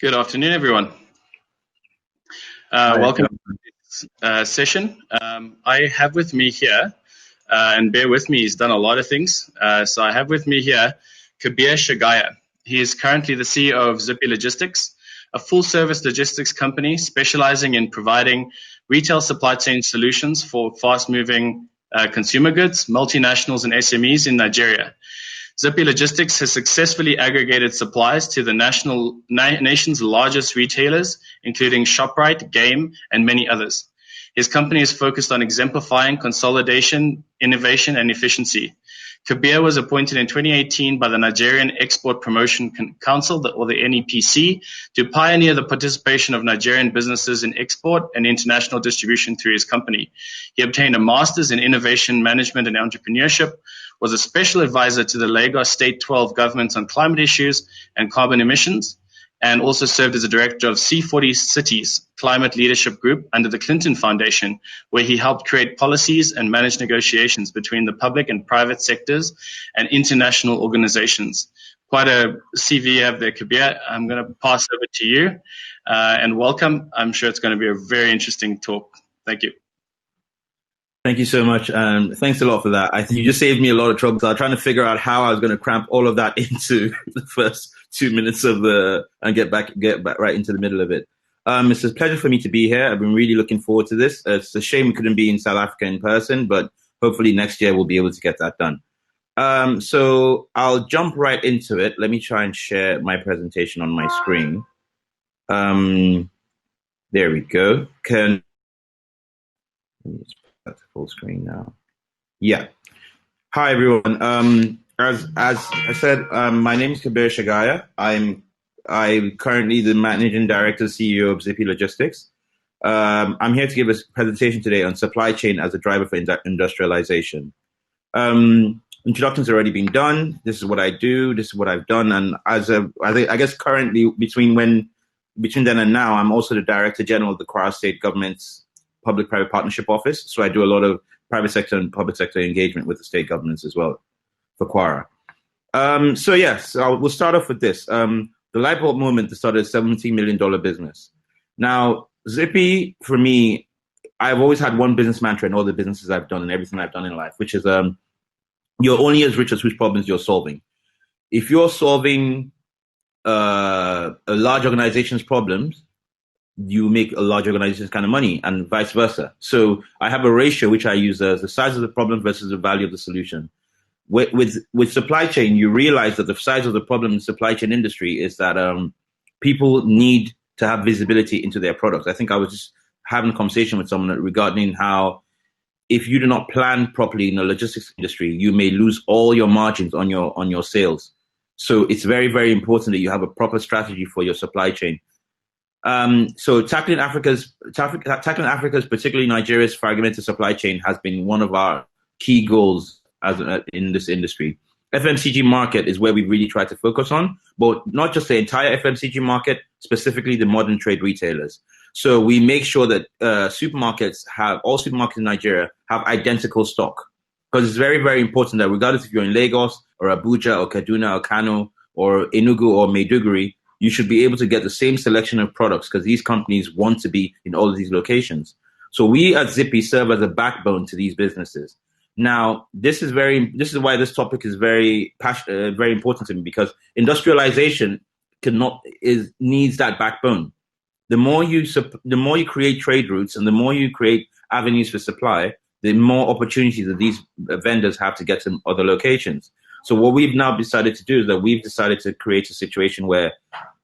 Good afternoon, everyone. Hi. Welcome to this session. I have with me here, and bear with me, he's done a lot of things. So I have with me here Kabir Shagaya. He is currently the CEO of Zippy Logistics, a full-service logistics company specializing in providing retail supply chain solutions for fast-moving consumer goods, multinationals, and SMEs in Nigeria. Zippy Logistics has successfully aggregated supplies to the nation's largest retailers, including ShopRite, Game, and many others. His company is focused on exemplifying consolidation, innovation, and efficiency. Kabir was appointed in 2018 by the Nigerian Export Promotion Council, or the NEPC, to pioneer the participation of Nigerian businesses in export and international distribution through his company. He obtained a master's in innovation management and entrepreneurship, was a special advisor to the Lagos State 12 government on climate issues and carbon emissions, and also served as a director of C40 Cities Climate Leadership Group under the Clinton Foundation, where he helped create policies and manage negotiations between the public and private sectors and international organizations. Quite a CV you have there, Kabir. I'm going to pass over to you and welcome. I'm sure it's going to be a very interesting talk. Thank you. Thank you so much. Thanks a lot for that. I think you just saved me a lot of trouble. So I was trying to figure out how I was going to cramp all of that into the first 2 minutes and get back right into the middle of it. It's a pleasure for me to be here. I've been really looking forward to this. It's a shame we couldn't be in South Africa in person, but hopefully next year we'll be able to get that done. So I'll jump right into it. Let me try and share my presentation on my screen. There we go. That's full screen now. Yeah. Hi, everyone. As I said, my name is Kabir Shagaya. I'm currently the managing director, CEO of Zippy Logistics. I'm here to give a presentation today on supply chain as a driver for industrialization. Introductions already been done. This is what I do. This is what I've done. And I guess currently between then and now, I'm also the Director General of the Kwara State Government's Public-Private Partnership Office. So I do a lot of private sector and public sector engagement with the state governments as well for Kwara. We'll start off with this. The light bulb moment that started a $17 million business. Now, Zippy, for me, I've always had one business mantra in all the businesses I've done and everything I've done in life, which is you're only as rich as whose problems you're solving. If you're solving a large organization's problems, you make a large organization's kind of money, and vice versa. So I have a ratio which I use as the size of the problem versus the value of the solution. With supply chain, you realize that the size of the problem in the supply chain industry is that people need to have visibility into their products. I think I was just having a conversation with someone regarding how if you do not plan properly in the logistics industry, you may lose all your margins on your sales. So it's very, very important that you have a proper strategy for your supply chain. So tackling Africa's, particularly Nigeria's fragmented supply chain has been one of our key goals in this industry. FMCG market is where we really try to focus on, but not just the entire FMCG market, specifically the modern trade retailers. So we make sure that all supermarkets in Nigeria have identical stock, because it's very, very important that regardless if you're in Lagos or Abuja or Kaduna or Kano or Enugu or Maiduguri, you should be able to get the same selection of products because these companies want to be in all of these locations. So we at Zippy serve as a backbone to these businesses. Now, this is why this topic is very important to me, because industrialization needs that backbone. The more you create trade routes and the more you create avenues for supply, the more opportunities that these vendors have to get to other locations. So what we've now decided to do is that we've decided to create a situation where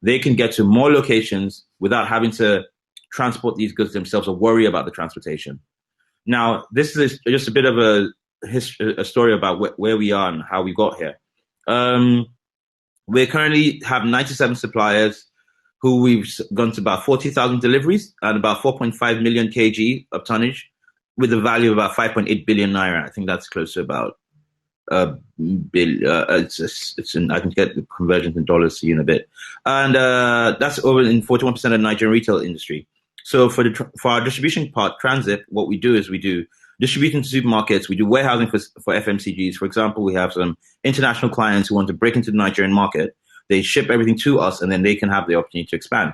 they can get to more locations without having to transport these goods themselves or worry about the transportation. Now, this is just a bit of a story about where we are and how we got here. We currently have 97 suppliers who we've gone to about 40,000 deliveries and about 4.5 million kg of tonnage with a value of about 5.8 billion naira. I think that's close to about I can get the conversions in dollars to you in a bit, and that's over in 41% of the Nigerian retail industry. So for our distribution part, transit, what we do is we do distribution to supermarkets. We do warehousing for FMCGs. For example, we have some international clients who want to break into the Nigerian market. They ship everything to us, and then they can have the opportunity to expand.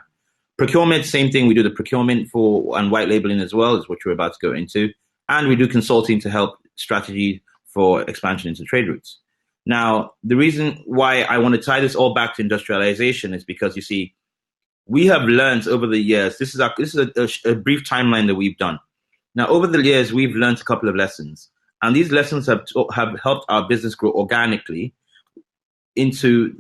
Procurement, same thing. We do the procurement for and white labeling as well, is what we're about to go into. And we do consulting to help strategy for expansion into trade routes. Now, the reason why I want to tie this all back to industrialization is because, you see, we have learned over the years, this is a brief timeline that we've done. Now, over the years, we've learned a couple of lessons. And these lessons have helped our business grow organically into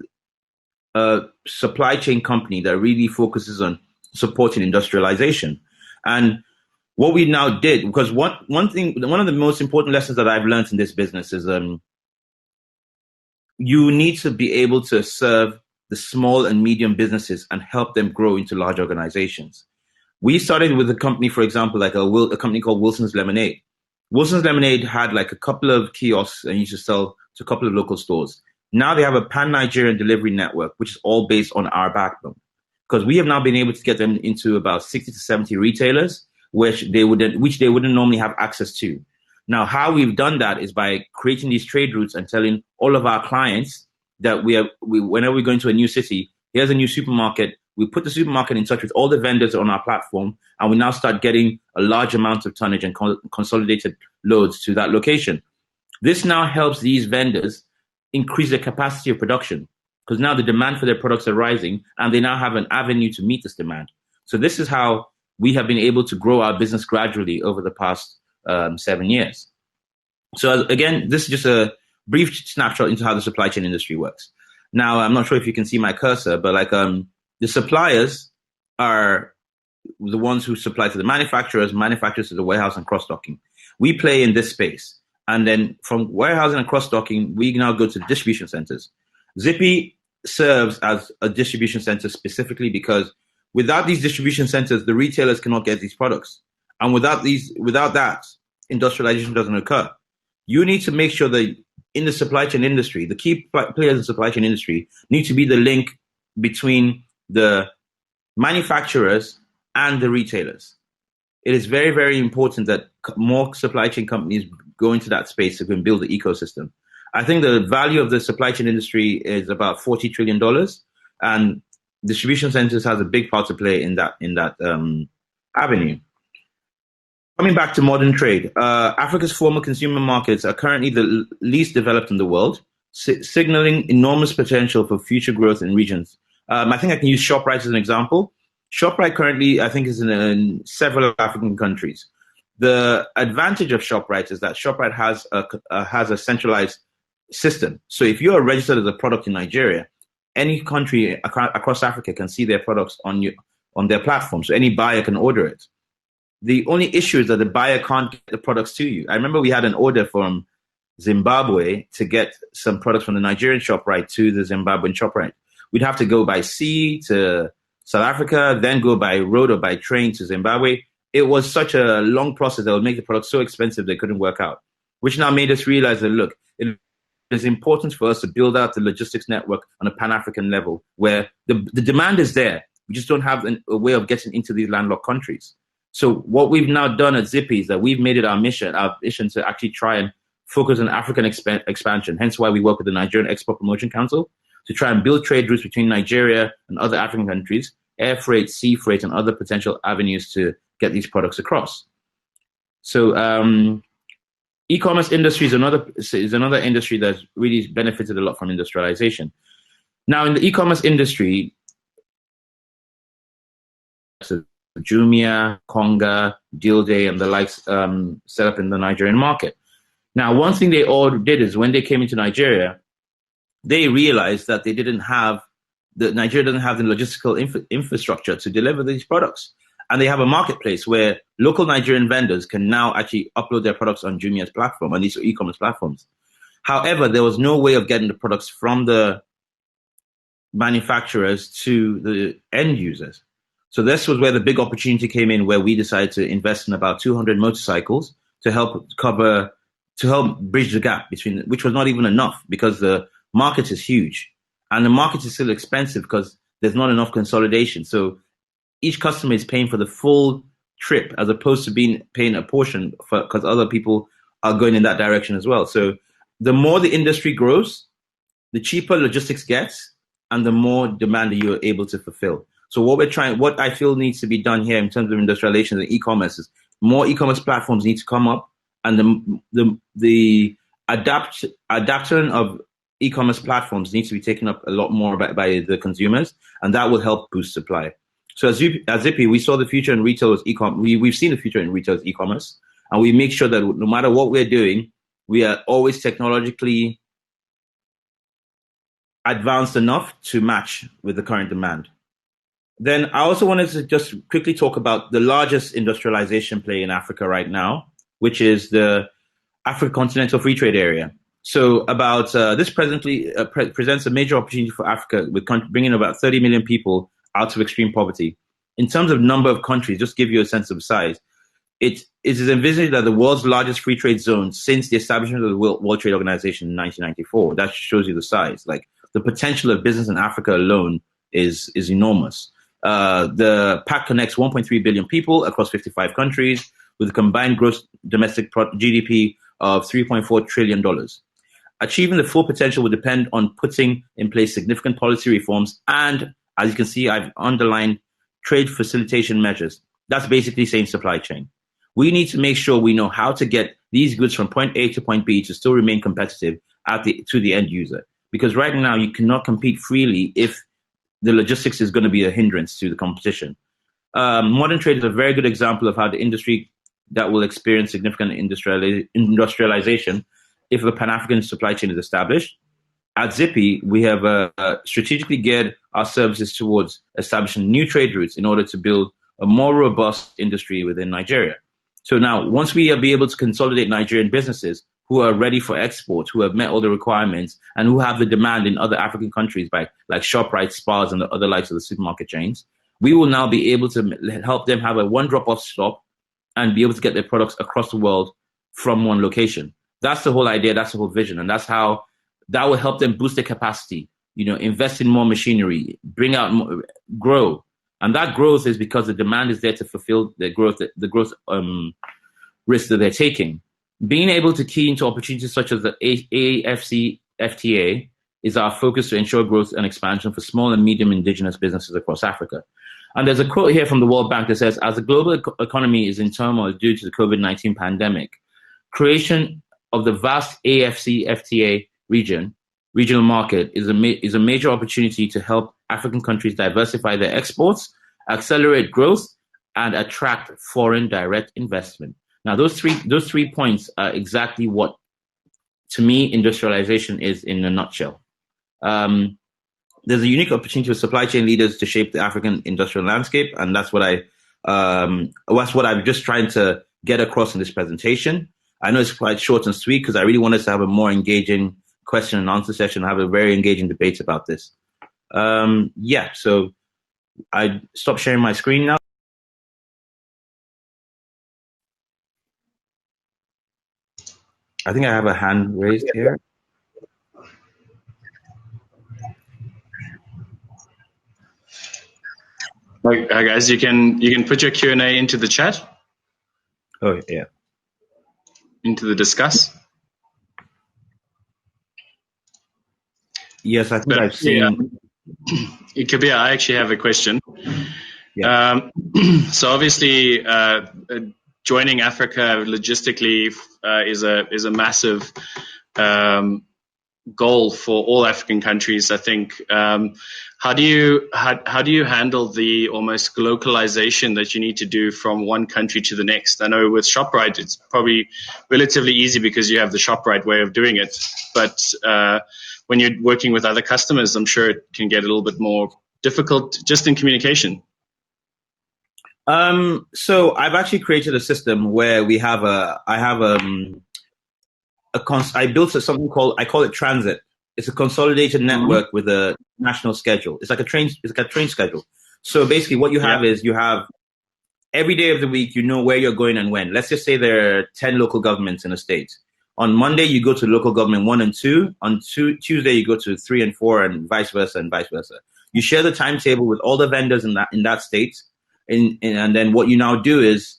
a supply chain company that really focuses on supporting industrialization. And what we now did, because one of the most important lessons that I've learned in this business is you need to be able to serve the small and medium businesses and help them grow into large organizations. We started with a company, for example, like a company called Wilson's Lemonade. Wilson's Lemonade had like a couple of kiosks and used to sell to a couple of local stores. Now they have a pan-Nigerian delivery network, which is all based on our backbone. Because we have now been able to get them into about 60 to 70 retailers, which they wouldn't normally have access to. Now, how we've done that is by creating these trade routes and telling all of our clients that whenever we go into a new city, here's a new supermarket. We put the supermarket in touch with all the vendors on our platform, and we now start getting a large amount of tonnage and consolidated loads to that location. This now helps these vendors increase their capacity of production, because now the demand for their products are rising, and they now have an avenue to meet this demand. So this is how we have been able to grow our business gradually over the past 7 years. So again, this is just a brief snapshot into how the supply chain industry works. Now, I'm not sure if you can see my cursor, but like the suppliers are the ones who supply to the manufacturers to the warehouse and cross-docking. We play in this space. And then from warehousing and cross-docking, we now go to the distribution centers. Zippy serves as a distribution center specifically because without these distribution centers, the retailers cannot get these products. And without that, industrialization doesn't occur. You need to make sure that in the supply chain industry, the key players in the supply chain industry need to be the link between the manufacturers and the retailers. It is very, very important that more supply chain companies go into that space to build the ecosystem. I think the value of the supply chain industry is about $40 trillion, and distribution centers has a big part to play in that avenue. Coming back to modern trade, Africa's former consumer markets are currently the least developed in the world, signaling enormous potential for future growth in regions. I think I can use ShopRite as an example. ShopRite currently, I think, is in several African countries. The advantage of ShopRite is that ShopRite has a centralized system. So if you are registered as a product in Nigeria, any country across Africa can see their products on their platform. So any buyer can order it. The only issue is that the buyer can't get the products to you. I remember we had an order from Zimbabwe to get some products from the Nigerian ShopRite to the Zimbabwean ShopRite. We'd have to go by sea to South Africa, then go by road or by train to Zimbabwe. It was such a long process that would make the product so expensive they couldn't work out, which now made us realize that, look, it is important for us to build out the logistics network on a Pan-African level where the demand is there. We just don't have a way of getting into these landlocked countries. So what we've now done at Zippy is that we've made it our mission to actually try and focus on African expansion, hence why we work with the Nigerian Export Promotion Council to try and build trade routes between Nigeria and other African countries, air freight, sea freight, and other potential avenues to get these products across. So e-commerce industry is another industry that's really benefited a lot from industrialization. Now, in the e-commerce industry, so Jumia, Konga, Dealday, and the likes set up in the Nigerian market. Now, one thing they all did is when they came into Nigeria, they realized that Nigeria doesn't have the logistical infrastructure to deliver these products. And they have a marketplace where local Nigerian vendors can now actually upload their products on Jumia's platform, on these e-commerce platforms. However, there was no way of getting the products from the manufacturers to the end users. So this was where the big opportunity came in, where we decided to invest in about 200 motorcycles to help bridge the gap between, which was not even enough because the market is huge and the market is still expensive because there's not enough consolidation. So each customer is paying for the full trip as opposed to paying a portion because other people are going in that direction as well. So the more the industry grows, the cheaper logistics gets, and the more demand that you're able to fulfill. So what I feel needs to be done here in terms of industrialization and e-commerce is more e-commerce platforms need to come up, and the adaptation of e-commerce platforms needs to be taken up a lot more by the consumers, and that will help boost supply. So as Zippy, we saw the future in retail as e-commerce. We've seen the future in retail as e-commerce, and we make sure that no matter what we're doing, we are always technologically advanced enough to match with the current demand. Then I also wanted to just quickly talk about the largest industrialization play in Africa right now, which is the African Continental Free Trade Area. So about this presently presents a major opportunity for Africa with bringing about 30 million people out of extreme poverty. In terms of number of countries, just to give you a sense of size, it is envisaged that the world's largest free trade zone since the establishment of the World Trade Organization in 1994. That shows you the size. Like the potential of business in Africa alone is enormous. The pact connects 1.3 billion people across 55 countries with a combined gross domestic GDP of $3.4 trillion. Achieving the full potential will depend on putting in place significant policy reforms and, as you can see, I've underlined trade facilitation measures. That's basically saying supply chain. We need to make sure we know how to get these goods from point A to point B to still remain competitive to the end user. Because right now you cannot compete freely if the logistics is going to be a hindrance to the competition. Modern trade is a very good example of how the industry that will experience significant industrialization if a Pan-African supply chain is established. At Zippy, we have strategically geared our services towards establishing new trade routes in order to build a more robust industry within Nigeria. So now, once we be able to consolidate Nigerian businesses who are ready for export, who have met all the requirements, and who have the demand in other African countries by like ShopRite, Spars, and the other likes of the supermarket chains, we will now be able to help them have a one drop-off stop and be able to get their products across the world from one location. That's the whole idea, that's the whole vision, and that's how that will help them boost their capacity, invest in more machinery, bring out more, grow. And that growth is because the demand is there to fulfill the growth risk that they're taking. Being able to key into opportunities such as the AFC FTA is our focus to ensure growth and expansion for small and medium indigenous businesses across Africa. And there's a quote here from the World Bank that says, as the global economy is in turmoil due to the COVID-19 pandemic, creation of the vast AFC FTA regional market is a major opportunity to help African countries diversify their exports, accelerate growth, and attract foreign direct investment. Now, those three points are exactly what, to me, industrialization is in a nutshell. There's a unique opportunity for supply chain leaders to shape the African industrial landscape, and that's what I'm just trying to get across in this presentation. I know it's quite short and sweet because I really wanted to have a more engaging question and answer session, have a very engaging debate about this. So I stop sharing my screen now. I think I have a hand raised here. Hi guys, you can put your Q&A into the chat. Oh yeah. Into the discuss. Yes, I think I've seen. Kabir, I actually have a question. Yeah. So obviously, joining Africa logistically is a massive goal for all African countries. I think. How do you handle the almost localization that you need to do from one country to the next? I know with ShopRite, it's probably relatively easy because you have the ShopRite way of doing it. But when you're working with other customers, I'm sure it can get a little bit more difficult just in communication. So I've actually created a system where I built something I call it Transit. It's a consolidated network with a national schedule. It's like a train schedule. So basically what you have is you have every day of the week, you know where you're going and when. Let's just say there are 10 local governments in a state. On Monday, you go to local government 1 and 2. On Tuesday, you go to 3 and 4 and vice versa and vice versa. You share the timetable with all the vendors in that state. And then what you now do is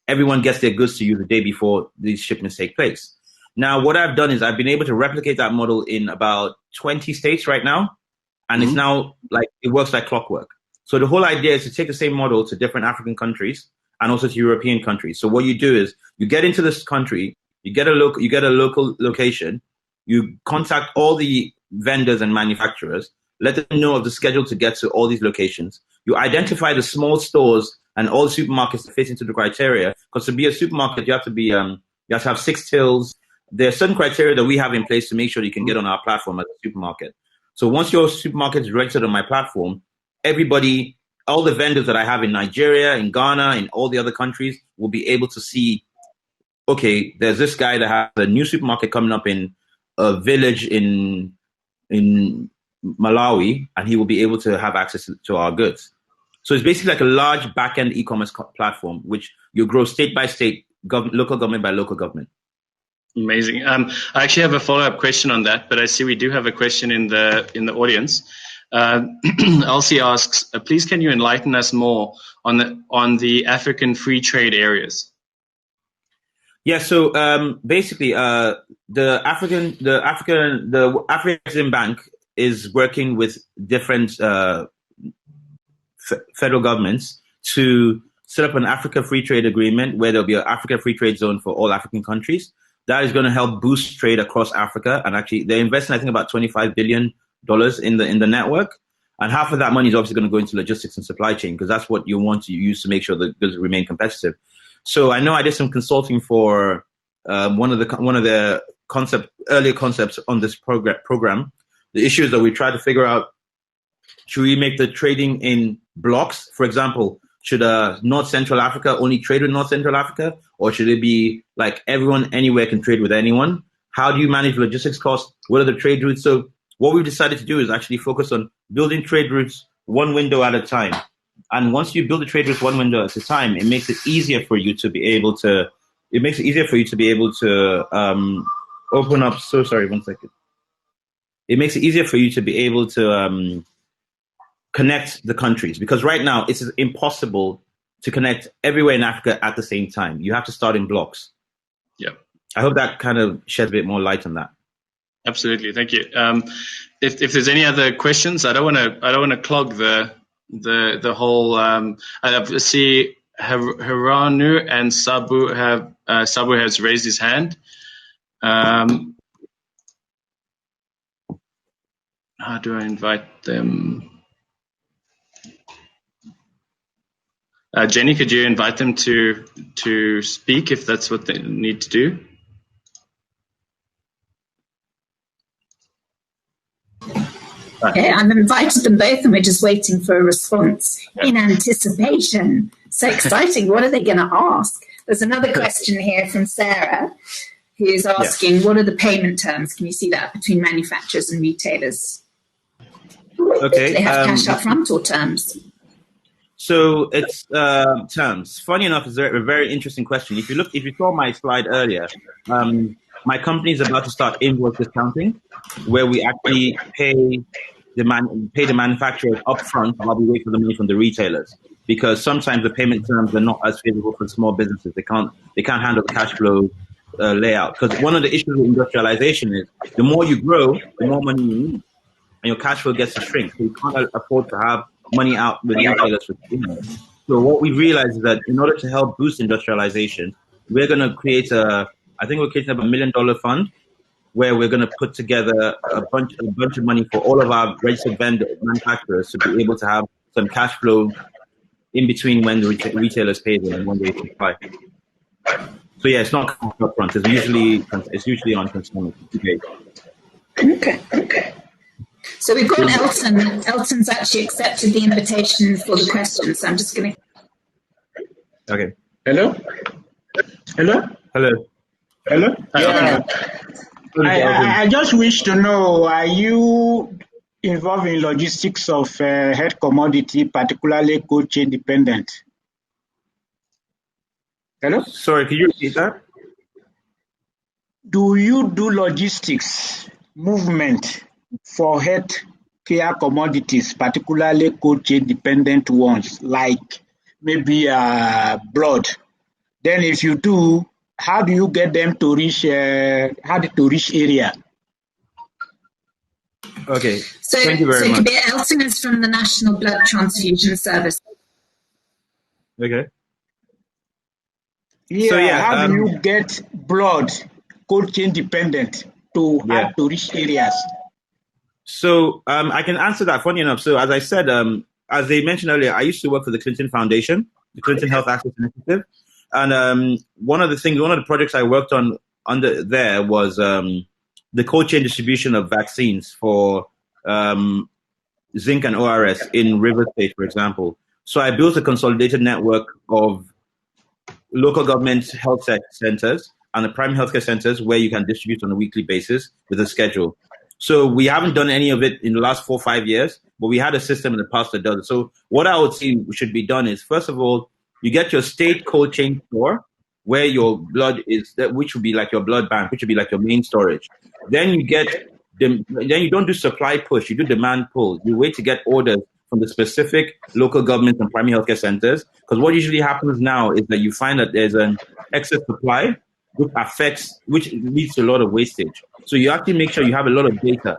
everyone gets their goods to you the day before these shipments take place. Now, what I've done is I've been able to replicate that model in about 20 states right now. and it's now like it works like clockwork. So the whole idea is to take the same model to different African countries and also to European countries. So what you do is you get into this country, you get a local location, you contact all the vendors and manufacturers, let them know of the schedule to get to all these locations. You identify the small stores and all the supermarkets that fit into the criteria. Because to be a supermarket, you have to be you have to have 6 tills. There are certain criteria that we have in place to make sure you can get on our platform as a supermarket. So once your supermarket is registered on my platform, everybody, all the vendors that I have in Nigeria, in Ghana, in all the other countries will be able to see, okay, there's this guy that has a new supermarket coming up in a village in Malawi, and he will be able to have access to our goods. So it's basically like a large back-end e-commerce platform, which you grow state by state, local government by local government. Amazing. I actually have a follow-up question on that, but I see we do have a question in the audience. Elsie asks, please can you enlighten us more on the African free trade areas? Yeah, so basically, the African Bank is working with different federal governments to set up an Africa Free Trade Agreement where there'll be an Africa Free Trade Zone for all African countries. That is going to help boost trade across Africa, and actually they're investing, I think, about $25 billion in the network, and half of that money is obviously going to go into logistics and supply chain because that's what you want to use to make sure that goods remain competitive. So I know I did some consulting for one of the earlier concepts on this program. The issue is that we try to figure out, should we make the trading in blocks? For example, should North Central Africa only trade with North Central Africa, or should it be like everyone anywhere can trade with anyone? How do you manage logistics costs? What are the trade routes? So what we've decided to do is actually focus on building trade routes one window at a time. And once you build the trade routes one window at a time, it makes it easier for you to be able to. Open up. So sorry, 1 second. It makes it easier for you to be able to connect the countries, because right now it's impossible to connect everywhere in Africa at the same time. You have to start in blocks. Yeah. I hope that kind of sheds a bit more light on that. Absolutely, thank you. If there's any other questions, I don't want to clog the whole. I see Hiranu and Sabu has raised his hand. How do I invite them? Jenny, could you invite them to speak if that's what they need to do? Okay, I've invited them both and we're just waiting for a response in anticipation. So exciting. What are they going to ask? There's another question here from Sarah who's asking, what are the payment terms? Can you see that between manufacturers and retailers? Okay. Do they have cash up front or terms? So it's terms. Funny enough, it's a very interesting question. If you saw my slide earlier, my company is about to start invoice discounting, where we actually pay the manufacturers upfront while we wait for the money from the retailers. Because sometimes the payment terms are not as favorable for small businesses. They can't handle the cash flow layout. Because one of the issues with industrialization is the more you grow, the more money you need, and your cash flow gets to shrink. So you can't afford to have money out with retailers for business. So what we realized is that in order to help boost industrialization, we're going to create I think we're creating a $1 million fund where we're going to put together a bunch of money for all of our registered manufacturers to be able to have some cash flow in between when the retailers pay them and when they supply. So yeah, it's not up front. It's usually on consignment. Okay. So we've got Elton. Elton's actually accepted the invitation for the questions. So I'm just going to. Okay. Hello. Yeah. I just wish to know: are you involved in logistics of head commodity, particularly cold chain dependent? Hello. Sorry, can you repeat that? Do you do logistics movement for head care commodities, particularly cold chain dependent ones, like maybe blood? Then, if you do, how do you get them to reach area? Okay. So, Thank you very much. Kabir, Elton is from the National Blood Transfusion Service. Okay. Yeah, So yeah, how do you get blood cold chain dependent to hard to reach areas? So I can answer that. Funny enough, so as I said, as they mentioned earlier, I used to work for the Clinton Foundation, the Clinton Health Access Initiative, and one of the projects I worked on under there was the cold chain distribution of vaccines for zinc and ORS in River State, for example. So I built a consolidated network of local government health centers and the primary healthcare centers where you can distribute on a weekly basis with a schedule. So we haven't done any of it in the last 4 or 5 years, but we had a system in the past that does it. So what I would say should be done is, first of all, you get your state cold chain store where your blood is, which would be like your blood bank, which would be like your main storage. Then you don't do supply push, you do demand pull. You wait to get orders from the specific local government and primary healthcare centers. Because what usually happens now is that you find that there's an excess supply, which leads to a lot of wastage. So you have to make sure you have a lot of data.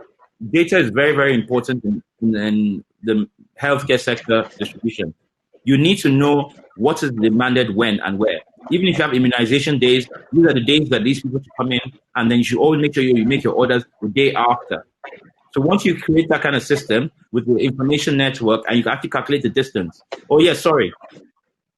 Data is very, very important in the healthcare sector distribution. You need to know what is demanded when and where. Even if you have immunization days, these are the days that these people should come in, and then you should always make sure you make your orders the day after. So once you create that kind of system with the information network, and you can actually calculate the distance. Oh, yeah, sorry.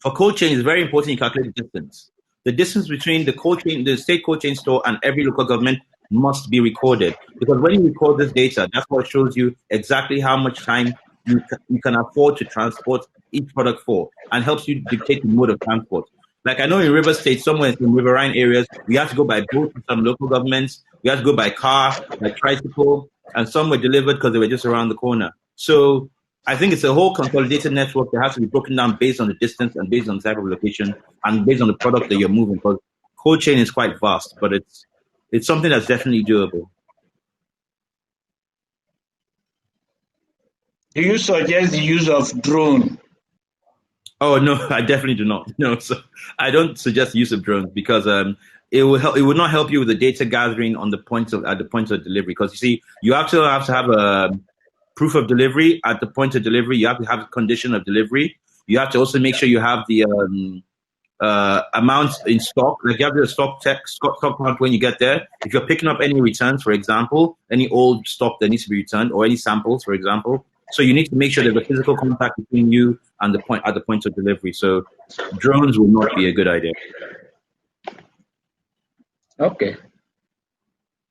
For cold chain, it's very important you calculate the distance. The distance between the state cold chain store and every local government must be recorded. Because when you record this data, that's what shows you exactly how much time you can afford to transport each product for, and helps you dictate the mode of transport. Like I know in River State, somewhere in riverine areas, we have to go by boat to some local governments. We have to go by car, by tricycle, and some were delivered because they were just around the corner. So I think it's a whole consolidated network that has to be broken down based on the distance and based on the type of location and based on the product that you're moving. Because cold chain is quite vast, but it's something that's definitely doable. Do you suggest the use of drone? Oh no, I definitely do not. No, so I don't suggest the use of drones because it will not help you with the data gathering at the point of delivery. Because you see, you have to have a proof of delivery at the point of delivery. You have to have a condition of delivery. You have to also make sure you have the amount in stock. Like you have the stock count when you get there. If you're picking up any returns, for example, any old stock that needs to be returned, or any samples, for example. So you need to make sure there's a physical contact between you and the point of delivery. So drones will not be a good idea. Okay.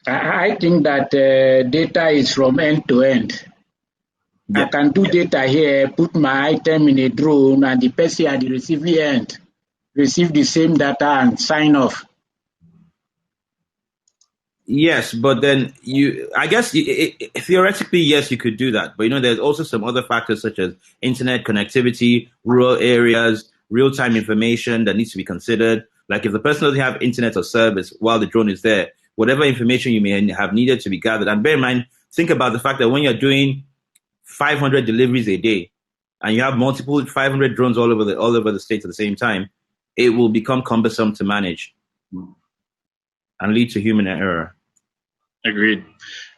I think that data is from end to end. Yeah. I can do data here, put my item in a drone, and the person at the receiving end receive the same data and sign off. Yes, but then I guess theoretically, yes, you could do that. But there's also some other factors such as internet connectivity, rural areas, real-time information that needs to be considered. Like if the person doesn't have internet or service while the drone is there, whatever information you may have needed to be gathered. And bear in mind, think about the fact that when you're doing 500 deliveries a day and you have multiple 500 drones all over the state at the same time, it will become cumbersome to manage and lead to human error. Agreed.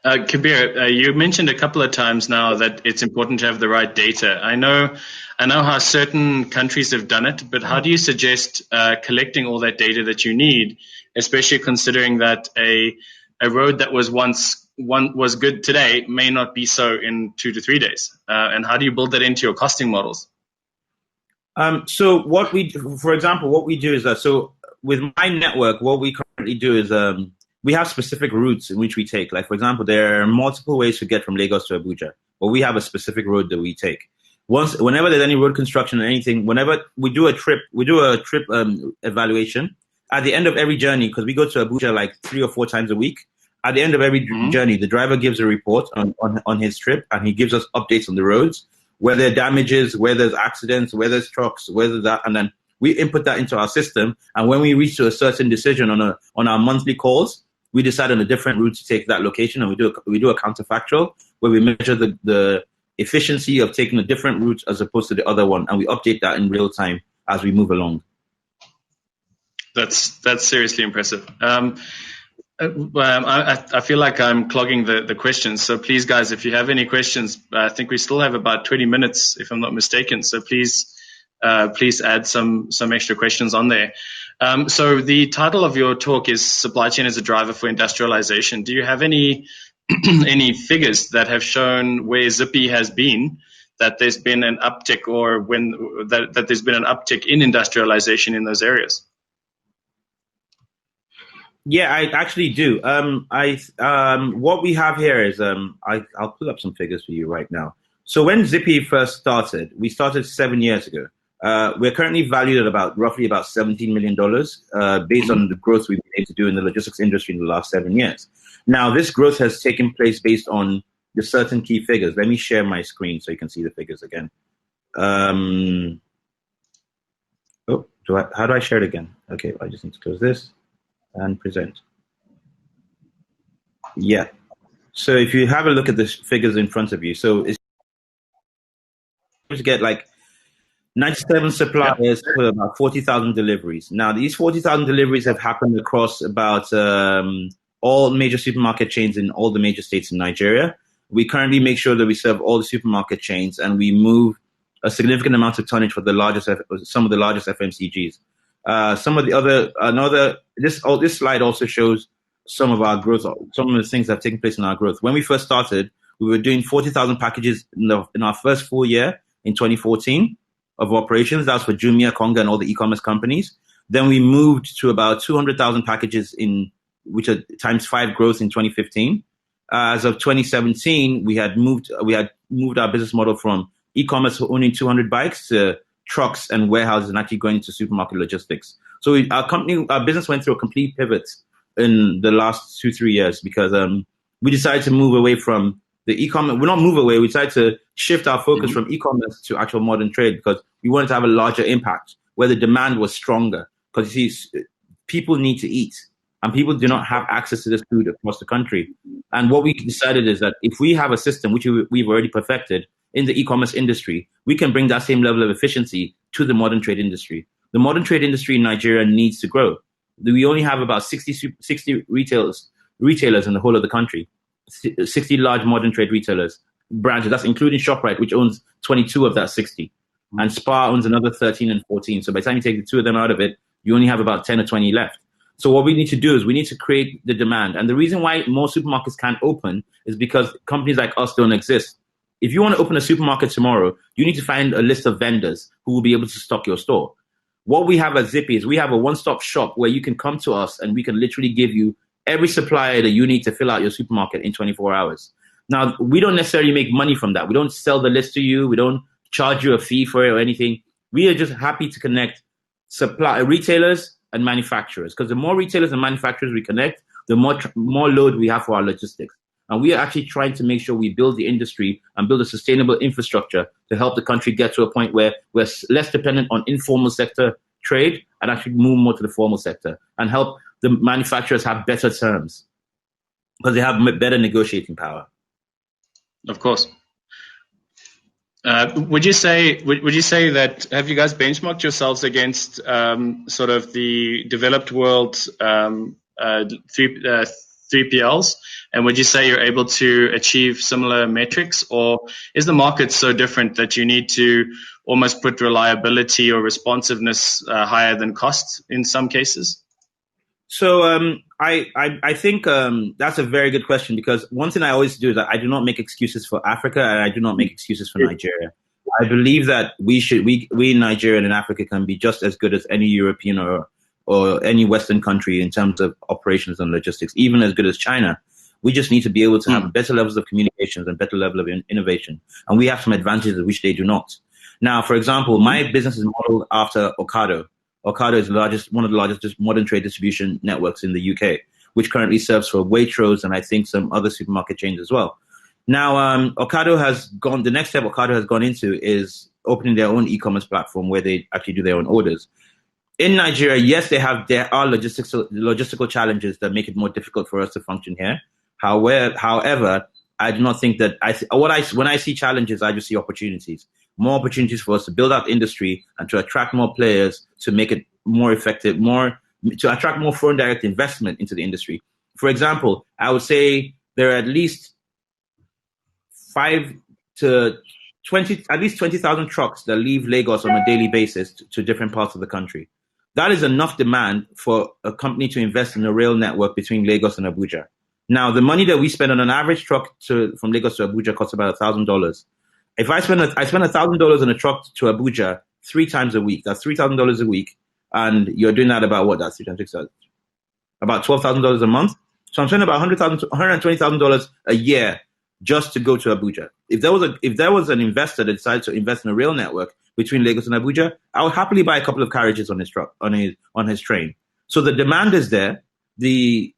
Kabir, you mentioned a couple of times now that it's important to have the right data. I know how certain countries have done it, but how do you suggest collecting all that data that you need, especially considering that a road that was good today may not be so in 2 to 3 days? And how do you build that into your costing models? So what we do is that, so with my network, what we currently do is we have specific routes in which we take. Like, for example, there are multiple ways to get from Lagos to Abuja, but we have a specific road that we take. Whenever there's any road construction or anything, whenever we do a trip evaluation at the end of every journey, because we go to Abuja like 3 or 4 times a week. At the end of every journey, the driver gives a report on his trip, and he gives us updates on the roads, where there are damages, where there's accidents, where there's trucks, where there's that, and then we input that into our system. And when we reach to a certain decision on our monthly calls, we decide on a different route to take that location, and we do a counterfactual where we measure the efficiency of taking a different route as opposed to the other one, and we update that in real time as we move along. That's seriously impressive. I feel like I'm clogging the questions. So please, guys, if you have any questions, I think we still have about 20 minutes, if I'm not mistaken. So please add some extra questions on there. So the title of your talk is Supply Chain as a Driver for Industrialization. Do you have any any figures that have shown where Zippy has been, that there's been an uptick, or that there's been an uptick in industrialization in those areas? Yeah, I actually do. What we have here is I'll pull up some figures for you right now. So when Zippy first started, we started 7 years ago. We're currently valued at roughly about $17 million, based on the growth we've been able to do in the logistics industry in the last 7 years. Now, this growth has taken place based on the certain key figures. Let me share my screen so you can see the figures again. How do I share it again? Okay, I just need to close this and present. Yeah. So if you have a look at the figures in front of you, so it's to get like 97 suppliers for about 40,000 deliveries. Now, these 40,000 deliveries have happened across about all major supermarket chains in all the major states in Nigeria. We currently make sure that we serve all the supermarket chains, and we move a significant amount of tonnage for some of the largest FMCGs. Some of the other, this slide also shows some of our growth, some of the things that have taken place in our growth. When we first started, we were doing 40,000 packages in our first full year in 2014 of operations. That was for Jumia, Konga, and all the e-commerce companies. Then we moved to about 200,000 packages which are times 5 growth in 2015. As of 2017, we had moved our business model from e-commerce owning 200 bikes to trucks and warehouses and actually going into supermarket logistics. So our business went through a complete pivot in the last 2-3 years because we decided to move away from the e-commerce. We're not move away. We decided to shift our focus from e-commerce to actual modern trade because we wanted to have a larger impact where the demand was stronger. Because you see, people need to eat, and people do not have access to this food across the country. And what we decided is that if we have a system, which we've already perfected in the e-commerce industry, we can bring that same level of efficiency to the modern trade industry. The modern trade industry in Nigeria needs to grow. We only have about 60 retailers in the whole of the country, 60 large modern trade retailers, branches. That's including ShopRite, which owns 22 of that 60. And Spar owns another 13 and 14. So by the time you take the 2 of them out of it, you only have about 10 or 20 left. So what we need to do is we need to create the demand. And the reason why more supermarkets can't open is because companies like us don't exist. If you want to open a supermarket tomorrow, you need to find a list of vendors who will be able to stock your store. What we have at Zippy is we have a one-stop shop where you can come to us and we can literally give you every supplier that you need to fill out your supermarket in 24 hours. Now, we don't necessarily make money from that. We don't sell the list to you. We don't charge you a fee for it or anything. We are just happy to connect retailers and manufacturers, because the more retailers and manufacturers we connect, the more load we have for our logistics. And we are actually trying to make sure we build the industry and build a sustainable infrastructure to help the country get to a point where we're less dependent on informal sector trade and actually move more to the formal sector and help the manufacturers have better terms because they have better negotiating power. Of course. Would you say that, have you guys benchmarked yourselves against sort of the developed world 3PLs? And would you say you're able to achieve similar metrics, or is the market so different that you need to almost put reliability or responsiveness higher than cost in some cases? So I think that's a very good question, because one thing I always do is that I do not make excuses for Africa and I do not make excuses for Nigeria. I believe that we in Nigeria and in Africa can be just as good as any European or any Western country in terms of operations and logistics, even as good as China. We just need to be able to have better levels of communications and better level of innovation. And we have some advantages which they do not. Now, for example, my business is modeled after Ocado. Ocado is one of the largest modern trade distribution networks in the UK, which currently serves for Waitrose and I think some other supermarket chains as well. Now, the next step Ocado has gone into is opening their own e-commerce platform where they actually do their own orders. In Nigeria, yes, there are logistical challenges that make it more difficult for us to function here. However, I do not think that when I see challenges, I just see opportunities. More opportunities for us to build out the industry and to attract more players, to make it more effective, to attract more foreign direct investment into the industry. For example, I would say there are at least 5 to 20, at least 20,000 trucks that leave Lagos on a daily basis to different parts of the country. That is enough demand for a company to invest in a rail network between Lagos and Abuja. Now, the money that we spend on an average truck from Lagos to Abuja costs about $1,000. If I spend $1,000 on a truck to Abuja 3 times a week, that's $3,000 a week, and you're doing that about what? That's 3 times 6, about $12,000 a month. So I'm spending about $120,000 a year just to go to Abuja. If there was an investor that decided to invest in a rail network between Lagos and Abuja, I would happily buy a couple of carriages on his truck, on his train. So the demand is there, the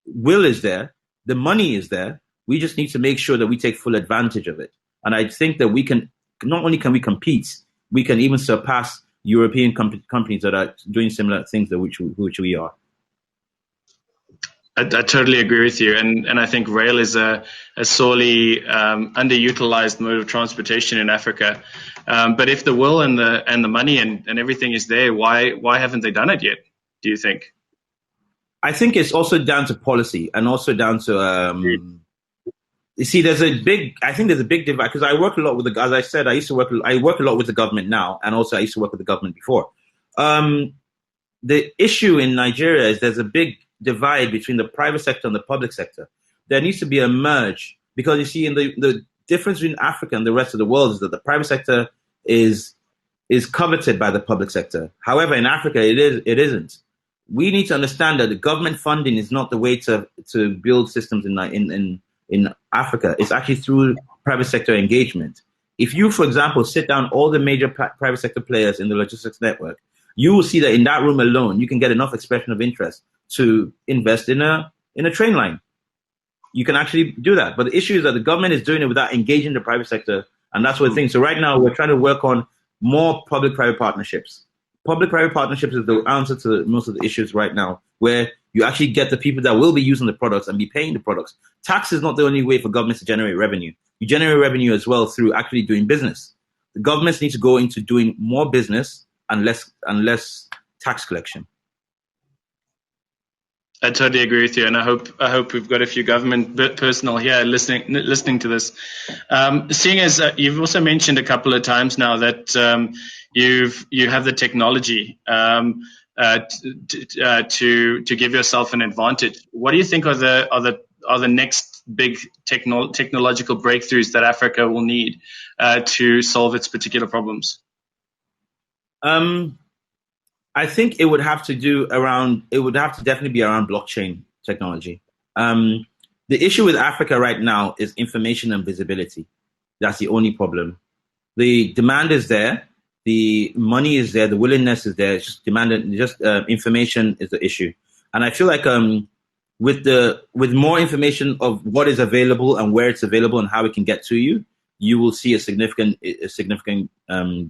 will is there, the money is there. We just need to make sure that we take full advantage of it. And I think that we can, not only can we compete, we can even surpass European companies that are doing similar things to which we are. I totally agree with you, and I think rail is a sorely underutilized mode of transportation in Africa. But if the will and the money and everything is there, why haven't they done it yet? Do you think? I think it's also down to policy and also down to you see, there's a big divide, because I work a lot with as I said, I work a lot with the government now, and also I used to work with the government before. The issue in Nigeria is there's a big divide between the private sector and the public sector. There needs to be a merge, because you see, in the difference between Africa and the rest of the world is that the private sector is coveted by the public sector. However, in Africa, it isn't. We need to understand that the government funding is not the way to build systems in Africa. It's actually through private sector engagement. If you, for example, sit down all the major private sector players in the logistics network, you will see that in that room alone, you can get enough expression of interest to invest in a train line. You can actually do that. But the issue is that the government is doing it without engaging the private sector. And that's what the thing. So right now, we're trying to work on more public-private partnerships. Public-private partnerships is the answer to most of the issues right now, where you actually get the people that will be using the products and be paying the products. Tax is not the only way for governments to generate revenue. You generate revenue as well through actually doing business. The governments need to go into doing more business and less tax collection. I totally agree with you, and I hope we've got a few government personnel here listening to this. Seeing as you've also mentioned a couple of times now that you have the technology to give yourself an advantage. What do you think are the next big technological breakthroughs that Africa will need to solve its particular problems? I think it would have to definitely be around blockchain technology. The issue with Africa right now is information and visibility. That's the only problem. The demand is there, the money is there, the willingness is there. It's just information is the issue. And I feel like with more information of what is available and where it's available and how it can get to you, you will see a significant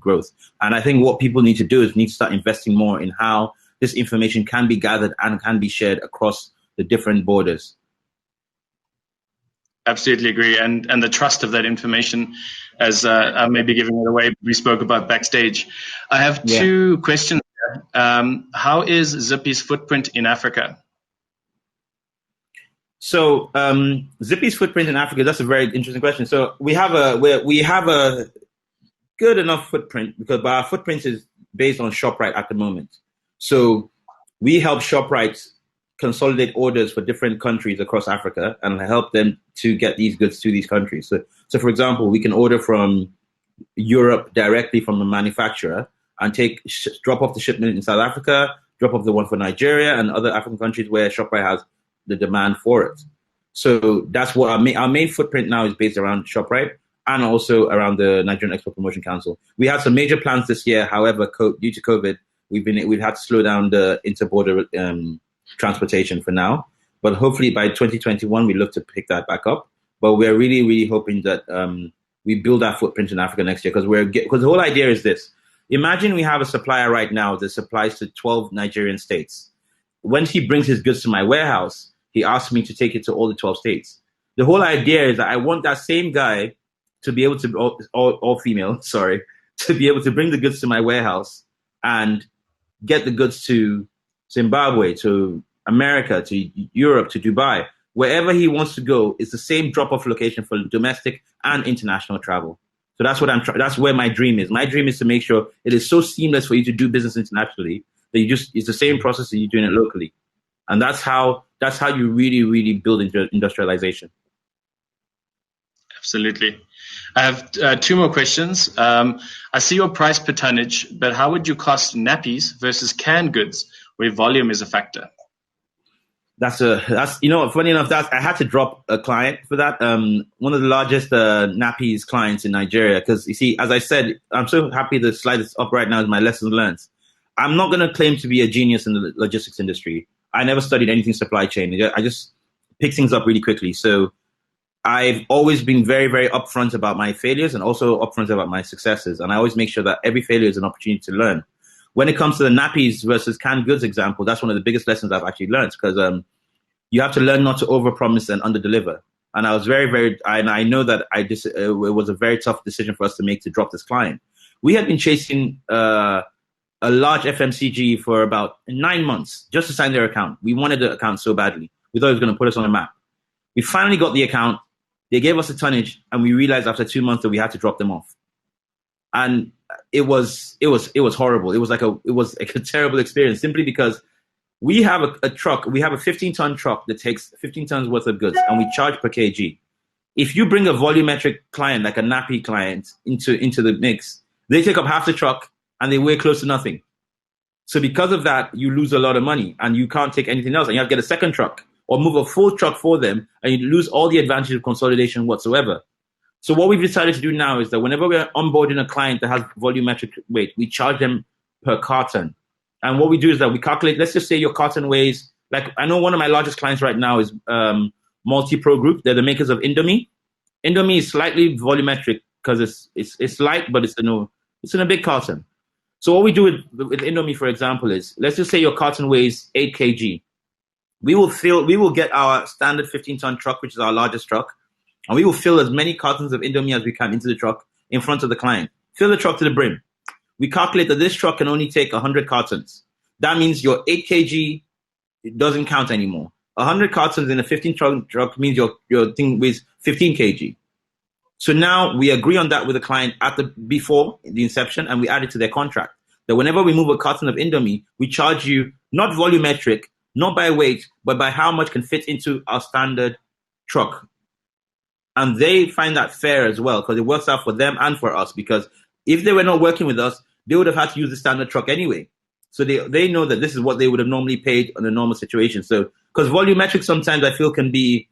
growth. And I think what people need to do is need to start investing more in how this information can be gathered and can be shared across the different borders. Absolutely agree. And the trust of that information, as I may be giving it away, we spoke about backstage. I have two questions here. How is Zippy's footprint in Africa? So Zippy's footprint in Africa, that's a very interesting question. So we have a good enough footprint, because our footprint is based on ShopRite at the moment. So we help ShopRite consolidate orders for different countries across Africa and help them to get these goods to these countries. So for example, we can order from Europe directly from the manufacturer and drop off the shipment in South Africa, drop off the one for Nigeria and other African countries where ShopRite has the demand for it. So that's what our main footprint now is based around ShopRite and also around the Nigerian Export Promotion Council. We had some major plans this year. However, due to COVID, we've had to slow down the interborder transportation for now. But hopefully by 2021, we look to pick that back up. But we're really, really hoping that we build our footprint in Africa next year, because the whole idea is this. Imagine we have a supplier right now that supplies to 12 Nigerian states. When he brings his goods to my warehouse, he asks me to take it to all the 12 states. The whole idea is that I want that same guy to be able to, or female, sorry, to be able to bring the goods to my warehouse and get the goods to Zimbabwe, to America to Europe to Dubai, wherever he wants to go is the same drop-off location for domestic and international travel. So that's what that's where my dream is. My dream is to make sure it is so seamless for you to do business internationally that it's the same process that you're doing it locally. And that's how you really, really build industrialization. Absolutely. I have two more questions. I see your price per tonnage, but how would you cost nappies versus canned goods where volume is a factor? That's funny enough, I had to drop a client for that. One of the largest nappies clients in Nigeria, because you see, as I said, I'm so happy the slide is up right now is my lessons learned. I'm not going to claim to be a genius in the logistics industry. I never studied anything supply chain. I just pick things up really quickly. So I've always been very, very upfront about my failures and also upfront about my successes. And I always make sure that every failure is an opportunity to learn. When it comes to the nappies versus canned goods example, that's one of the biggest lessons I've actually learned, because you have to learn not to overpromise and underdeliver. And I was I know that it was a very tough decision for us to make to drop this client. We had been chasing a large FMCG for about 9 months just to sign their account. We wanted the account so badly. We thought it was going to put us on the map. We finally got the account. They gave us a tonnage, and we realized after 2 months that we had to drop them off. And it was horrible. It was like a terrible experience, simply because we have a truck. We have a 15-ton truck that takes 15 tons worth of goods, and we charge per kg. If you bring a volumetric client, like a nappy client, into the mix, they take up half the truck and they weigh close to nothing. So because of that, you lose a lot of money, and you can't take anything else, and you have to get a second truck or move a full truck for them, and you lose all the advantage of consolidation whatsoever. So what we've decided to do now is that whenever we're onboarding a client that has volumetric weight, we charge them per carton. And what we do is that we calculate, let's just say your carton weighs, like I know one of my largest clients right now is Multi-Pro Group. They're the makers of Indomie. Indomie is slightly volumetric because it's light, but it's in a big carton. So what we do with Indomie, for example, is let's just say your carton weighs 8 kg. We will get our standard 15-ton truck, which is our largest truck, and we will fill as many cartons of Indomie as we can into the truck in front of the client. Fill the truck to the brim. We calculate that this truck can only take 100 cartons. That means your 8 kg doesn't count anymore. 100 cartons in a 15-ton truck means your thing weighs 15 kg. So now we agree on that with the client before the inception, and we add it to their contract. That whenever we move a carton of Indomie, we charge you not volumetric, not by weight, but by how much can fit into our standard truck. And they find that fair as well, because it works out for them and for us, because if they were not working with us, they would have had to use the standard truck anyway. So they know that this is what they would have normally paid on a normal situation. So, because volumetric sometimes I feel can be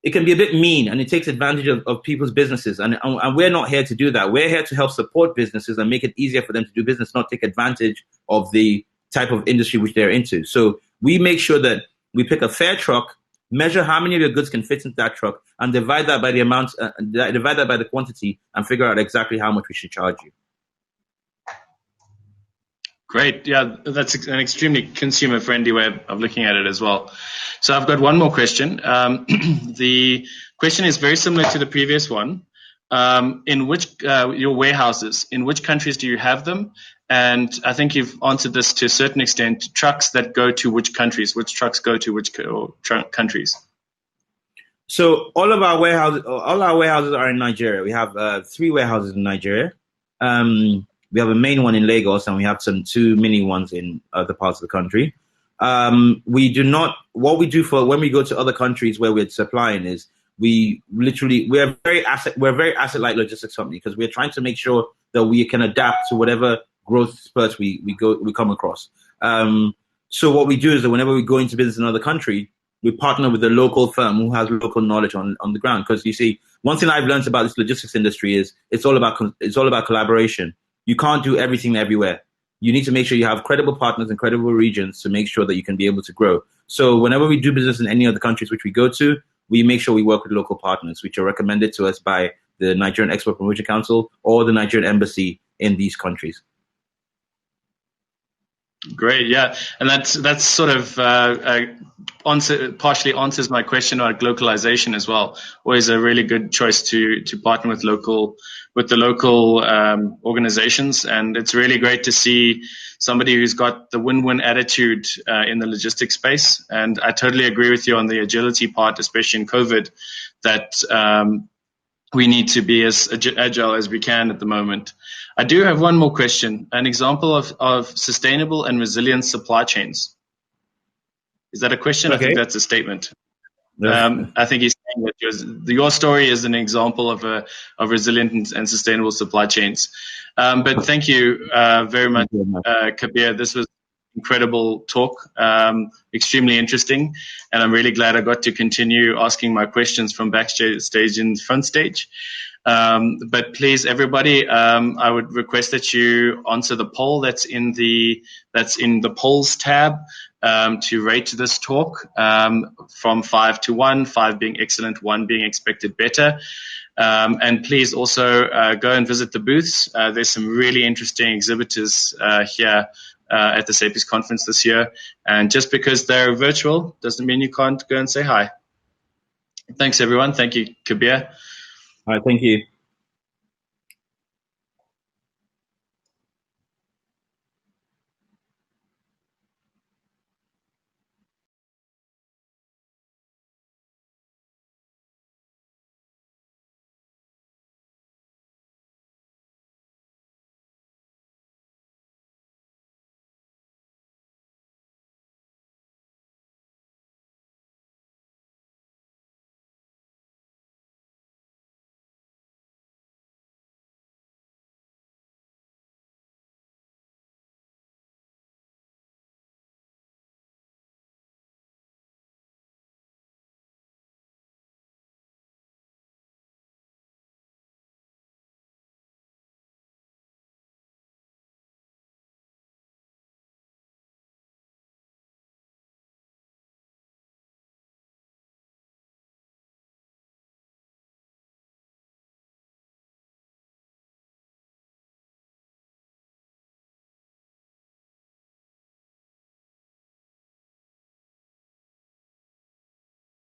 a bit mean, and it takes advantage of people's businesses. And we're not here to do that. We're here to help support businesses and make it easier for them to do business, not take advantage of the type of industry which they're into. So we make sure that we pick a fair truck, measure how many of your goods can fit into that truck, and divide that by the amount, divide that by the quantity, and figure out exactly how much we should charge you. Great. Yeah, that's an extremely consumer-friendly way of looking at it as well. So I've got one more question. The question is very similar to the previous one. In which your warehouses, in which countries do you have them? And I think you've answered this to a certain extent. Trucks that go to which countries? Which trucks go to which countries? So all our warehouses are in Nigeria. We have 3 warehouses in Nigeria. We have a main one in Lagos, and we have 2 mini ones in other parts of the country. What we do for when we go to other countries where we're supplying is we're a very asset-light logistics company, because we're trying to make sure that we can adapt to whatever growth spurts we come across. So what we do is that whenever we go into business in another country, we partner with a local firm who has local knowledge on the ground. Because you see, one thing I've learned about this logistics industry is it's all about collaboration. You can't do everything everywhere. You need to make sure you have credible partners in credible regions to make sure that you can be able to grow. So whenever we do business in any of the countries which we go to, we make sure we work with local partners, which are recommended to us by the Nigerian Export Promotion Council or the Nigerian Embassy in these countries. Great. Great, yeah, and that's sort of partially answers my question about localization as well. Always a really good choice to partner with the local organizations, and it's really great to see somebody who's got the win-win attitude in the logistics space. And I totally agree with you on the agility part, especially in COVID, that we need to be as agile as we can at the moment. I do have one more question. An example of sustainable and resilient supply chains. Is that a question? Okay. I think that's a statement. Yes. I think he's saying that your story is an example of resilient and sustainable supply chains. But thank you very much, Kabir. This was incredible talk, extremely interesting, and I'm really glad I got to continue asking my questions from backstage and front stage. But please, everybody, I would request that you answer the poll that's in the polls tab to rate this talk from 5 to 1, 5 being excellent, 1 being expected better. And please also go and visit the booths. There's some really interesting exhibitors here at the SAPIES conference this year. And just because they're virtual doesn't mean you can't go and say hi. Thanks, everyone. Thank you, Kabir. All right, thank you.